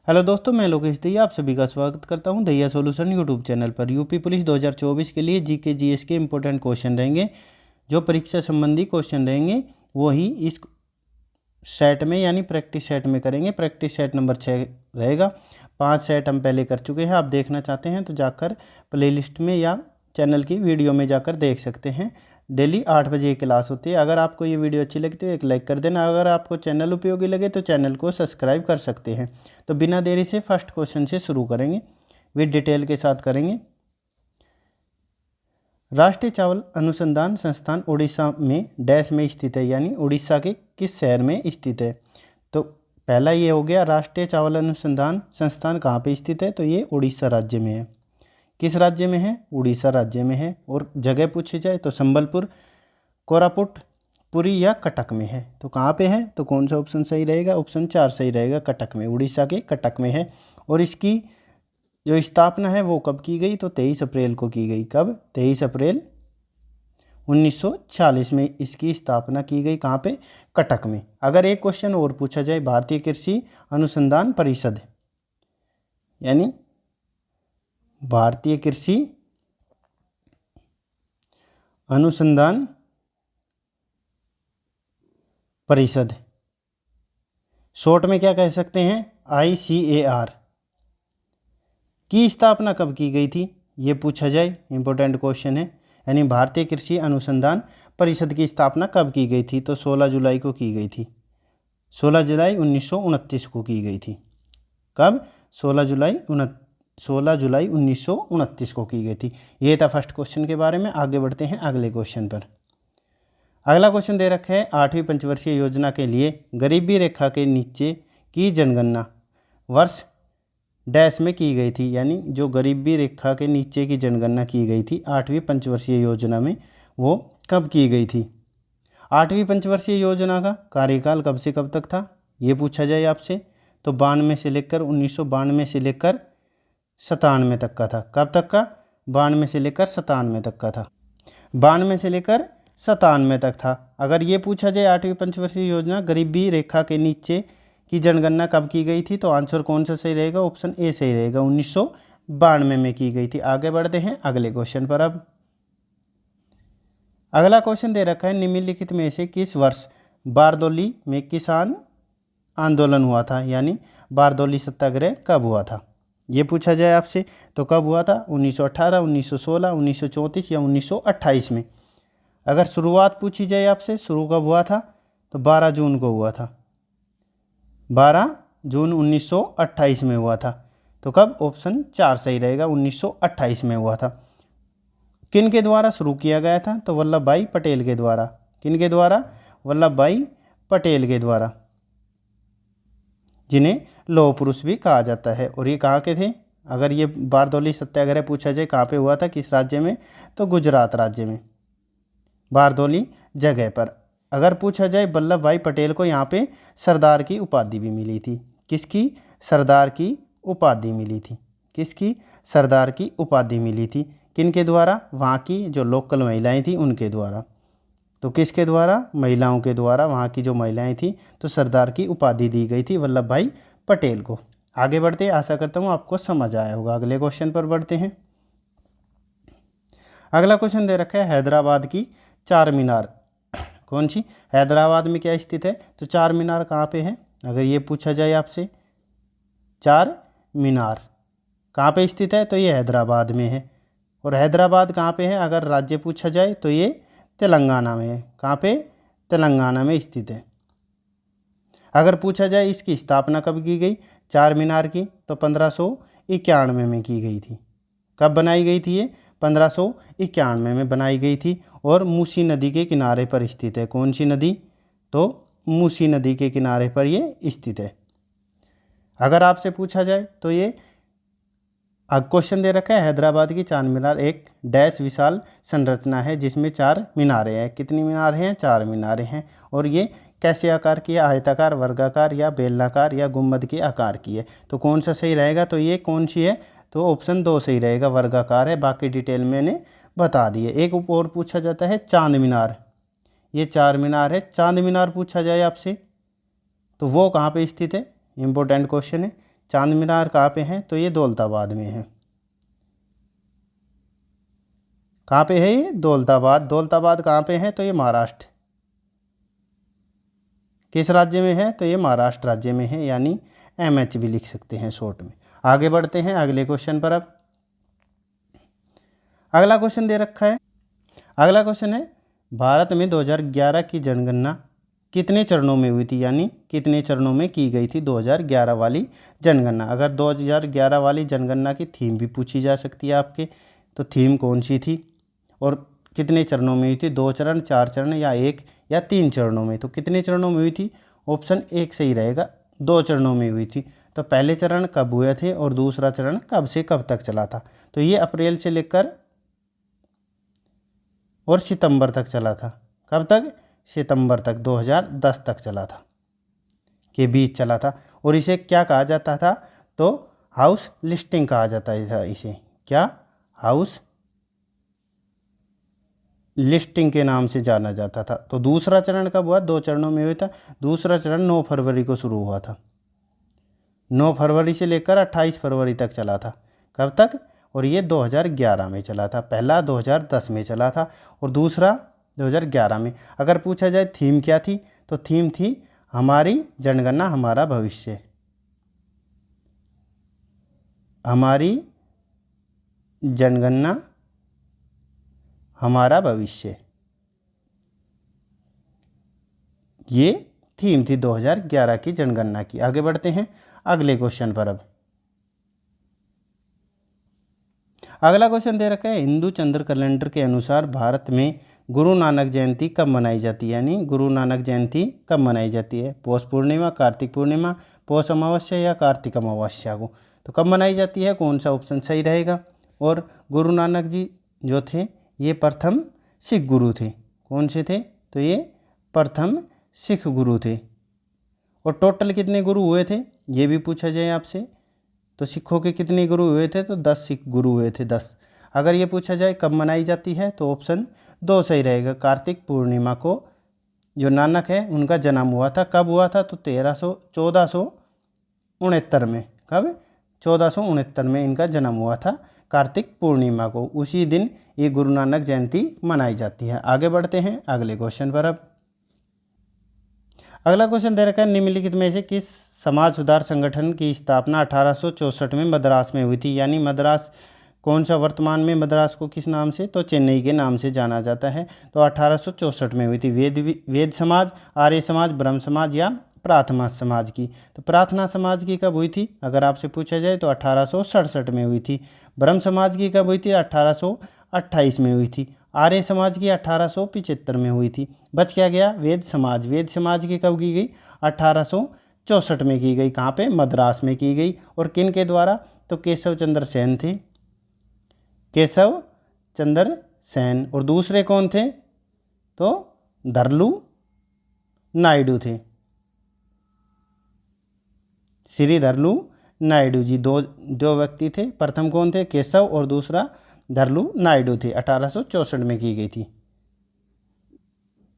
Hello दोस्तों, मैं लोकेश दहिया आप सभी का स्वागत करता हूं दहिया सॉल्यूशन यूट्यूब चैनल पर। यूपी पुलिस 2024 के लिए जीके जीएस के इंपॉर्टेंट क्वेश्चन रहेंगे। जो परीक्षा संबंधी क्वेश्चन रहेंगे वो ही इस सेट में यानी प्रैक्टिस सेट में करेंगे। प्रैक्टिस सेट नंबर 6 रहेगा। 5 सेट हम पहले कर चुके हैं। आप देखना चाहते हैं तो जाकर प्लेलिस्ट में या चैनल की वीडियो में जाकर देख सकते हैं। डेली 8 बजे क्लास होती है। अगर आपको ये वीडियो अच्छी लगती है एक लाइक कर देना। अगर आपको चैनल उपयोगी लगे तो चैनल को सब्सक्राइब कर सकते हैं। तो बिना देरी से फर्स्ट क्वेश्चन से शुरू करेंगे, विद डिटेल के साथ करेंगे। राष्ट्रीय चावल अनुसंधान संस्थान उड़ीसा में डैश में स्थित है, यानी उड़ीसा के किस शहर में स्थित है। तो पहला ये हो गया, राष्ट्रीय चावल अनुसंधान संस्थान कहाँ पे स्थित है, तो ये उड़ीसा राज्य में है। किस राज्य में है, उड़ीसा राज्य में है। और जगह पूछी जाए तो संबलपुर, कोरापुट, पुरी या कटक में है। तो कहाँ पे है, तो कौन सा ऑप्शन सही रहेगा, ऑप्शन 4 सही रहेगा, कटक में, उड़ीसा के कटक में है। और इसकी जो स्थापना है वो कब की गई, तो 23 अप्रैल को की गई। कब, 23 अप्रैल 1946 में इसकी स्थापना की गई। कहाँ पे, कटक में। अगर एक क्वेश्चन और पूछा जाए, भारतीय कृषि अनुसंधान परिषद यानी भारतीय कृषि अनुसंधान परिषद, शॉर्ट में क्या कह सकते हैं, ICAR, की स्थापना कब की गई थी, ये पूछा जाए, इंपॉर्टेंट क्वेश्चन है। यानी भारतीय कृषि अनुसंधान परिषद की स्थापना कब की गई थी, तो 16 जुलाई को की गई थी। 16 जुलाई 1929 को की गई थी। कब, 16 जुलाई 1929 को की गई थी। ये था फर्स्ट क्वेश्चन के बारे में। आगे बढ़ते हैं अगले क्वेश्चन पर। अगला क्वेश्चन दे रखा है, 8वीं पंचवर्षीय योजना के लिए गरीबी रेखा के नीचे की जनगणना वर्ष डैश में की गई थी। यानी जो गरीबी रेखा के नीचे की जनगणना की गई थी 8वीं पंचवर्षीय योजना में, वो कब की गई थी। 8वीं पंचवर्षीय योजना का कार्यकाल कब से कब तक था, ये पूछा जाए आपसे। तो 92 से लेकर 1992 से लेकर 97 तक का था। कब तक का, 92 से लेकर 97 तक का था। 92 से लेकर 97 तक था। अगर ये पूछा जाए 8वीं पंचवर्षीय योजना गरीबी रेखा के नीचे की जनगणना कब की गई थी, तो आंसर कौन सा सही रहेगा, ऑप्शन ए सही रहेगा, 1992 में की गई थी। आगे बढ़ते हैं अगले क्वेश्चन पर। अब अगला क्वेश्चन दे रखा है, निम्नलिखित में से किस वर्ष बारदौली में किसान आंदोलन हुआ था, यानी बारदौली सत्याग्रह कब हुआ था, ये पूछा जाए आपसे। तो कब हुआ था, 1918, 1916, 1934 या 1928 में। अगर शुरुआत पूछी जाए आपसे, शुरू कब हुआ था, तो 12 जून को हुआ था। 12 जून 1928 में हुआ था। तो कब, ऑप्शन 4 सही रहेगा, 1928 में हुआ था। किन के द्वारा शुरू किया गया था, तो वल्लभ भाई पटेल के द्वारा। किन के द्वारा, वल्लभ भाई पटेल के द्वारा, जिन्हें लौह पुरुष भी कहा जाता है। और ये कहाँ के थे, अगर ये बारदौली सत्याग्रह पूछा जाए कहाँ पे हुआ था, किस राज्य में, तो गुजरात राज्य में, बारदौली जगह पर। अगर पूछा जाए वल्लभ भाई पटेल को यहाँ पे सरदार की उपाधि भी मिली थी। किसकी, सरदार की उपाधि मिली थी। किसकी, सरदार की उपाधि मिली थी। किन के द्वारा, वहाँ की जो लोकल महिलाएं थी उनके द्वारा। तो किसके द्वारा, महिलाओं के द्वारा, वहाँ की जो महिलाएं थी, तो सरदार की उपाधि दी गई थी वल्लभ भाई पटेल को। आगे बढ़ते, आशा करता हूँ आपको समझ आया होगा। अगले क्वेश्चन पर बढ़ते हैं। अगला क्वेश्चन दे रखा है, हैदराबाद की चार मीनार कौन सी, हैदराबाद में क्या स्थित है, तो चार मीनार कहाँ पे है, अगर ये पूछा जाए आपसे, चार मीनार कहाँ पे स्थित है, तो ये हैदराबाद में है। और हैदराबाद कहाँ पे है, अगर राज्य पूछा जाए तो ये तेलंगाना में है। कहाँ पे, तेलंगाना में स्थित है। अगर पूछा जाए इसकी स्थापना कब की गई, चार मीनार की, तो 1591 में की गई थी। कब बनाई गई थी ये, 1591 में बनाई गई थी। और मूसी नदी के किनारे पर स्थित है। कौन सी नदी, तो मूसी नदी के किनारे पर ये स्थित है। अगर आपसे पूछा जाए तो ये क्वेश्चन दे रखा है, हैदराबाद की चार मीनार एक डैश विशाल संरचना है जिसमें चार मीनारें हैं। कितनी मीनारें हैं, चार मीनारें हैं। और ये कैसे आकार की है, आयताकार, वर्गाकार या बेलनाकार या गुंबद के आकार की है। तो कौन सा सही रहेगा, तो ये कौन सी है, तो ऑप्शन 2 सही रहेगा, वर्गाकार है। बाकी डिटेल मैंने बता दी है। एक और पूछा जाता है चांद मीनार, ये चार मीनार है। चांद मीनार पूछा जाए आपसे तो वो कहाँ पे स्थित है, इंपॉर्टेंट क्वेश्चन है। चांद मीनार कहाँ पे है? तो ये दौलताबाद में है। कहाँ पे है ये? दौलताबाद। दौलताबाद कहाँ पे है? तो ये महाराष्ट्र। किस राज्य में है? तो ये महाराष्ट्र राज्य में है, यानी MH भी लिख सकते हैं शॉर्ट में। आगे बढ़ते हैं अगले क्वेश्चन पर। अब अगला क्वेश्चन दे रखा है। अगला क्वेश्चन है, भारत में 2011 की जनगणना कितने चरणों में हुई थी, यानी कितने चरणों में की गई थी 2011 वाली जनगणना। अगर 2011 वाली जनगणना की थीम भी पूछी जा सकती है आपके, तो थीम कौन सी थी और कितने चरणों में हुई थी? 2 चरण, 4 चरण या 1 या 3 चरणों में? तो कितने चरणों में हुई थी? ऑप्शन 1 सही रहेगा, 2 चरणों में हुई थी। तो पहले चरण कब हुए थे और दूसरा चरण कब से कब तक चला था? तो ये अप्रैल से लेकर और सितंबर तक चला था। कब तक? सितंबर तक, 2010 तक चला था, के बीच चला था। और इसे क्या कहा जाता था? तो हाउस लिस्टिंग कहा जाता है इसे। क्या? हाउस लिस्टिंग के नाम से जाना जाता था। तो दूसरा चरण कब हुआ? 2 चरणों में हुआ था। दूसरा चरण 9 फरवरी को शुरू हुआ था। 9 फरवरी से लेकर 28 फरवरी तक चला था। कब तक? और ये 2011 में चला था। पहला 2010 में चला था और दूसरा 2011 में। अगर पूछा जाए थीम क्या थी, तो थीम थी हमारी जनगणना हमारा भविष्य। हमारी जनगणना हमारा भविष्य, ये थीम थी 2011 की जनगणना की। आगे बढ़ते हैं अगले क्वेश्चन पर। अब अगला क्वेश्चन दे रखा है, हिंदू चंद्र कैलेंडर के अनुसार भारत में गुरु नानक जयंती कब मनाई जाती है, यानी गुरु नानक जयंती कब मनाई जाती है? पौष पूर्णिमा, कार्तिक पूर्णिमा, पौष अमावस्या या कार्तिक अमावस्या को? तो कब मनाई जाती है? कौन सा ऑप्शन सही रहेगा? और गुरु नानक जी जो थे ये प्रथम सिख गुरु थे। कौन से थे? तो ये प्रथम सिख गुरु थे। और टोटल कितने गुरु हुए थे, ये भी पूछा जाए आपसे। तो सिखों के कितने गुरु हुए थे? तो 10 सिख गुरु हुए थे, 10। अगर ये पूछा जाए कब मनाई जाती है, तो ऑप्शन 2 सही रहेगा। कार्तिक पूर्णिमा को जो नानक है उनका जन्म हुआ था। कब हुआ था? तो 1469 में। कब? 1469 में इनका जन्म हुआ था। कार्तिक पूर्णिमा को, उसी दिन ये गुरु नानक जयंती मनाई जाती है। आगे बढ़ते हैं अगले क्वेश्चन पर। अब अगला क्वेश्चन दे रखा है, निम्नलिखित में से किस समाज सुधार संगठन की स्थापना 1864 में मद्रास में हुई थी, यानी मद्रास कौन सा वर्तमान में मद्रास को किस नाम से? तो चेन्नई के नाम से जाना जाता है। तो 1864 में हुई थी। वेद समाज, आर्य समाज, ब्रह्म समाज या प्रार्थना समाज की? तो प्रार्थना समाज की कब हुई थी अगर आपसे पूछा जाए? तो 1867 में हुई थी। ब्रह्म समाज की कब हुई थी? 1828 में हुई थी। आर्य समाज की 1875 में हुई थी। बच क्या गया? वेद समाज। वेद समाज की कब की गई? 1864 में की गई। कहाँ पे? मद्रास में की गई। और किन के द्वारा? तो केशव चंद्र सेन थे। केशव चंद्र सेन। और दूसरे कौन थे? तो धरलू नायडू थे। श्री धरलू नायडू जी दो व्यक्ति थे। प्रथम कौन थे? केशव, और दूसरा धरलू नायडू थे। 1864 में की गई थी।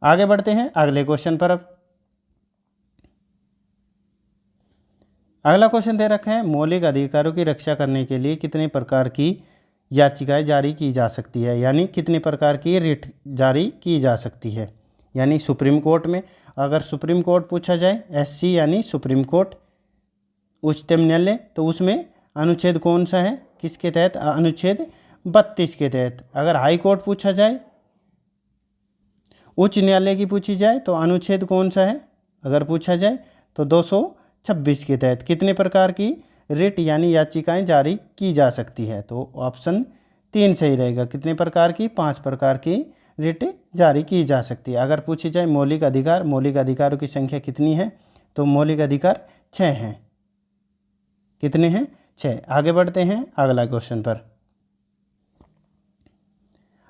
आगे बढ़ते हैं अगले क्वेश्चन पर। अब अगला क्वेश्चन दे रखा है, मौलिक अधिकारों की रक्षा करने के लिए कितने प्रकार की याचिकाएं जारी की जा सकती है, यानी कितने प्रकार की रिट जारी की जा सकती है? यानी सुप्रीम कोर्ट में, अगर सुप्रीम कोर्ट पूछा जाए, SC यानी सुप्रीम कोर्ट, उच्चतम न्यायालय, तो उसमें अनुच्छेद कौन सा है, किसके तहत? अनुच्छेद 32 के तहत। अगर हाई कोर्ट पूछा जाए, उच्च न्यायालय की पूछी जाए, तो अनुच्छेद कौन सा है अगर पूछा जाए? तो 226 के तहत कितने प्रकार की रिट यानी याचिकाएं जारी की जा सकती है? तो ऑप्शन 3 सही रहेगा। कितने प्रकार की? 5 प्रकार की रिट जारी की जा सकती है। अगर पूछी जाए मौलिक अधिकार, मौलिक अधिकारों की संख्या कितनी है? तो मौलिक अधिकार 6 हैं। कितने हैं? 6। आगे बढ़ते हैं अगला क्वेश्चन पर।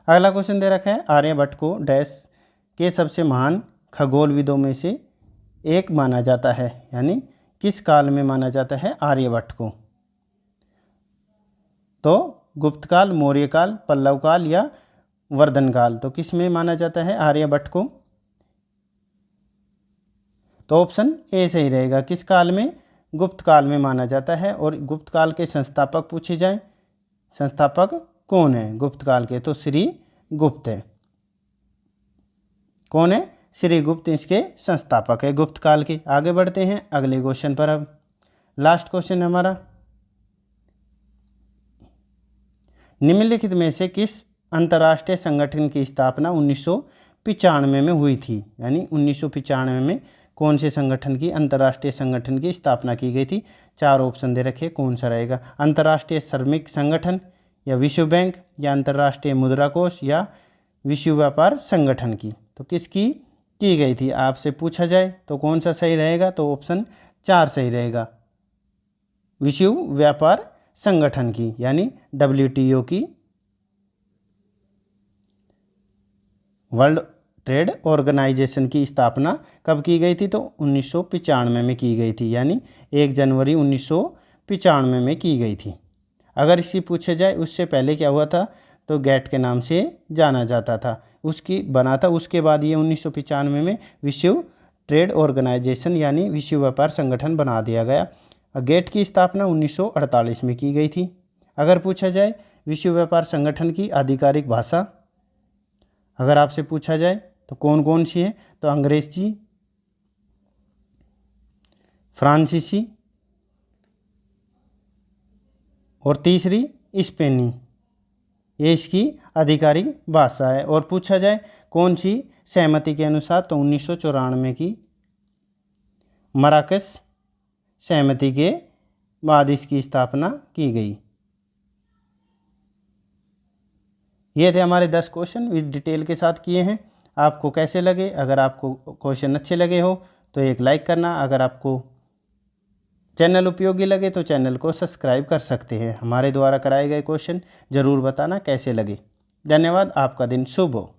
अगला क्वेश्चन दे रखा है, आर्यभट्ट को डैश के सबसे महान खगोलविदों में से एक माना जाता है, यानी किस काल में माना जाता है आर्यभट्ट को? तो गुप्त काल, मौर्य काल, पल्लव काल या वर्धन काल? तो किस में माना जाता है आर्यभट्ट को? तो ऑप्शन ए सही रहेगा। किस काल में? गुप्त काल में माना जाता है। और गुप्त काल के संस्थापक पूछे जाएं, संस्थापक कौन है गुप्त काल के, तो श्री गुप्त है। कौन है? श्री गुप्त इसके संस्थापक है गुप्त काल के। आगे बढ़ते हैं अगले क्वेश्चन पर। अब लास्ट क्वेश्चन है हमारा, निम्नलिखित में से किस अंतर्राष्ट्रीय संगठन की स्थापना 1995 में हुई थी? यानी 1995 में कौन से संगठन की, अंतर्राष्ट्रीय संगठन की स्थापना की गई थी? 4 ऑप्शन दे रखे, कौन सा रहेगा? अंतर्राष्ट्रीय श्रमिक संगठन, या विश्व बैंक, या अंतर्राष्ट्रीय मुद्रा कोष, या विश्व व्यापार संगठन की? तो किसकी की गई थी आपसे पूछा जाए तो कौन सा सही रहेगा? तो ऑप्शन 4 सही रहेगा, विश्व व्यापार संगठन की, यानी WTO की, वर्ल्ड ट्रेड ऑर्गेनाइजेशन की स्थापना कब की गई थी? तो 1995 में की गई थी, यानी 1 जनवरी 1995 में की गई थी। अगर इसी पूछे जाए उससे पहले क्या हुआ था, तो गैट के नाम से जाना जाता था, उसकी बना था। उसके बाद ये 1995 में विश्व ट्रेड ऑर्गेनाइजेशन यानी विश्व व्यापार संगठन बना दिया गया। गेट की स्थापना 1948 में की गई थी। अगर पूछा जाए विश्व व्यापार संगठन की आधिकारिक भाषा अगर आपसे पूछा जाए तो कौन कौन सी है, तो अंग्रेजी, फ्रांसीसी और तीसरी स्पेनी, ये इसकी आधिकारिक भाषा है। और पूछा जाए कौन सी सहमति के अनुसार, तो 1994 की मराकश सहमति के बाद इसकी स्थापना की गई। ये थे हमारे 10 क्वेश्चन विद डिटेल के साथ किए हैं। आपको कैसे लगे? अगर आपको क्वेश्चन अच्छे लगे हो तो एक लाइक करना, अगर आपको चैनल उपयोगी लगे तो चैनल को सब्सक्राइब कर सकते हैं। हमारे द्वारा कराए गए क्वेश्चन ज़रूर बताना कैसे लगे। धन्यवाद, आपका दिन शुभ हो।